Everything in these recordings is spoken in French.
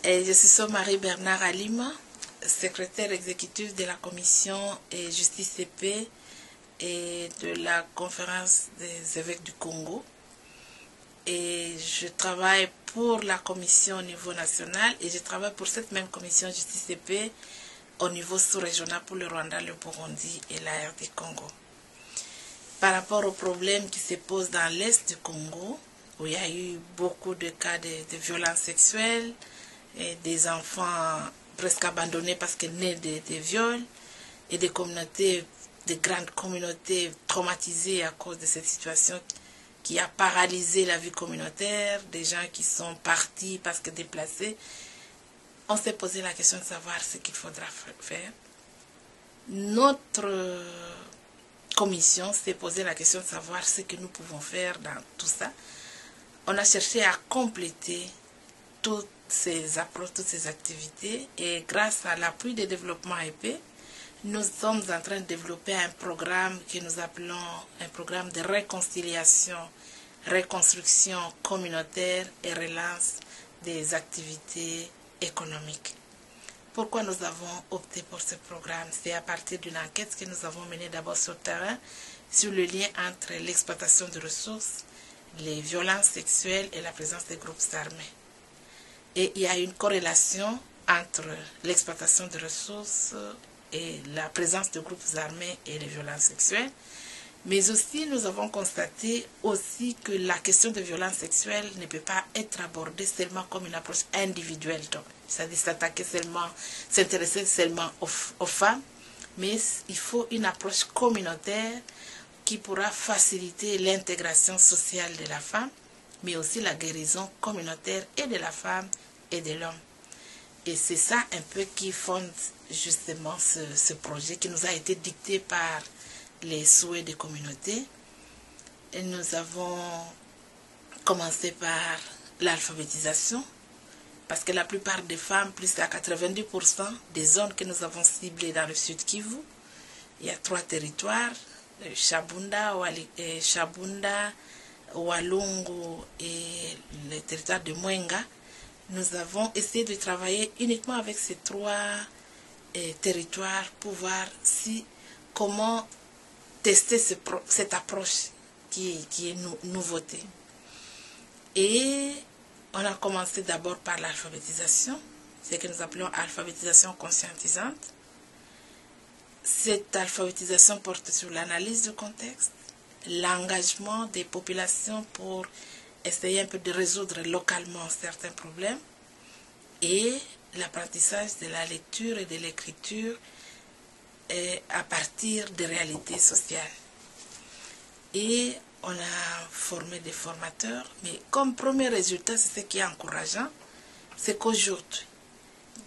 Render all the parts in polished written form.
Je suis Somarie Bernard Alima, secrétaire exécutive de la commission Justice et Paix et de la conférence des évêques du Congo. Et je travaille pour la commission au niveau national et je travaille pour cette même commission Justice et Paix au niveau sous-régional pour le Rwanda, le Burundi et la RD Congo. Par rapport aux problèmes qui se posent dans l'est du Congo, où il y a eu beaucoup de cas de violences sexuelles, et des enfants presque abandonnés parce qu'ils naissent des viols, et des communautés, de grandes communautés traumatisées à cause de cette situation qui a paralysé la vie communautaire, des gens qui sont partis parce que déplacés. On s'est posé la question de savoir ce qu'il faudra faire. Notre commission s'est posé la question de savoir ce que nous pouvons faire dans tout ça. On a cherché à compléter toutes ces approches, toutes ces activités, et grâce à l'appui des développements épais, nous sommes en train de développer un programme que nous appelons un programme de réconciliation, reconstruction communautaire et relance des activités économiques. Pourquoi nous avons opté pour ce programme? C'est à partir d'une enquête que nous avons menée d'abord sur le terrain sur le lien entre l'exploitation de ressources, les violences sexuelles et la présence des groupes armés. Et il y a une corrélation entre l'exploitation de ressources et la présence de groupes armés et les violences sexuelles. Mais aussi, nous avons constaté aussi que la question de violence sexuelle ne peut pas être abordée seulement comme une approche individuelle. C'est-à-dire s'intéresser seulement aux femmes, mais il faut une approche communautaire qui pourra faciliter l'intégration sociale de la femme, mais aussi la guérison communautaire et de la femme et de l'homme. Et c'est ça un peu qui fonde justement ce projet qui nous a été dicté par les souhaits des communautés. Et nous avons commencé par l'alphabétisation, parce que la plupart des femmes, plus de 90% des zones que nous avons ciblées dans le sud Kivu, il y a 3 territoires, Shabunda, Walungu et le territoire de Mwenga. Nous avons essayé de travailler uniquement avec ces 3 territoires pour voir comment tester cette approche qui est nouveauté. Et on a commencé d'abord par l'alphabétisation, ce que nous appelons alphabétisation conscientisante. Cette alphabétisation porte sur l'analyse du contexte, l'engagement des populations pour essayer un peu de résoudre localement certains problèmes et l'apprentissage de la lecture et de l'écriture à partir de réalités sociales. Et on a formé des formateurs, mais comme premier résultat, c'est ce qui est encourageant, c'est qu'aujourd'hui,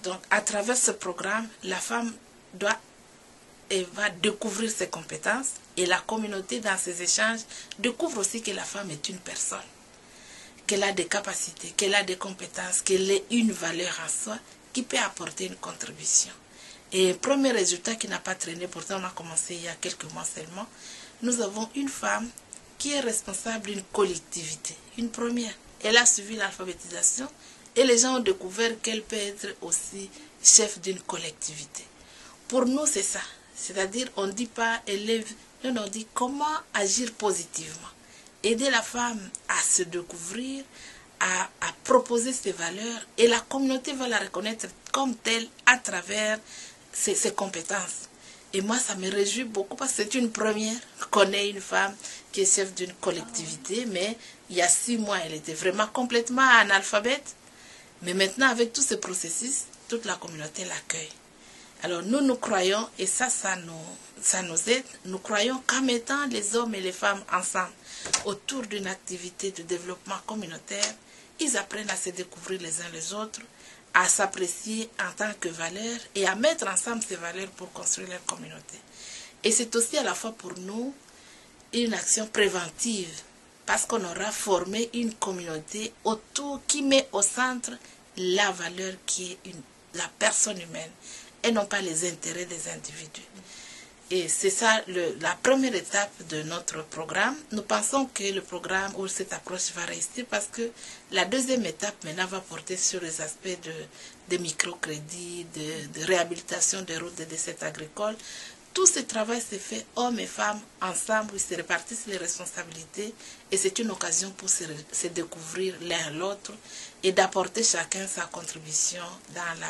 donc à travers ce programme, la femme va découvrir ses compétences et la communauté dans ses échanges découvre aussi que la femme est une personne, qu'elle a des capacités, qu'elle a des compétences, qu'elle est une valeur en soi qui peut apporter une contribution. Et premier résultat qui n'a pas traîné, pourtant on a commencé il y a quelques mois seulement, nous avons une femme qui est responsable d'une collectivité, une première. Elle a suivi l'alphabétisation et les gens ont découvert qu'elle peut être aussi chef d'une collectivité. Pour nous, c'est ça. C'est-à-dire, on ne dit pas élève, non, on dit comment agir positivement. Aider la femme à se découvrir, à proposer ses valeurs, et la communauté va la reconnaître comme telle à travers ses compétences. Et moi, ça me réjouit beaucoup parce que c'est une première qu'on ait une femme qui est chef d'une collectivité, mais il y a 6 mois, elle était vraiment complètement analphabète. Mais maintenant, avec tout ce processus, toute la communauté l'accueille. Alors nous croyons, et ça nous aide, nous croyons qu'en mettant les hommes et les femmes ensemble autour d'une activité de développement communautaire, ils apprennent à se découvrir les uns les autres, à s'apprécier en tant que valeurs et à mettre ensemble ces valeurs pour construire leur communauté. Et c'est aussi à la fois pour nous une action préventive, parce qu'on aura formé une communauté autour qui met au centre la valeur qui est la personne humaine et non pas les intérêts des individus. Et c'est ça la première étape de notre programme. Nous pensons que le programme ou cette approche va réussir parce que la deuxième étape maintenant va porter sur les aspects de microcrédit, de réhabilitation des routes et des sites agricoles. Tout ce travail se fait, hommes et femmes, ensemble, ils se répartissent les responsabilités et c'est une occasion pour se découvrir l'un l'autre et d'apporter chacun sa contribution dans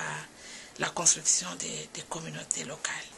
la construction des communautés locales.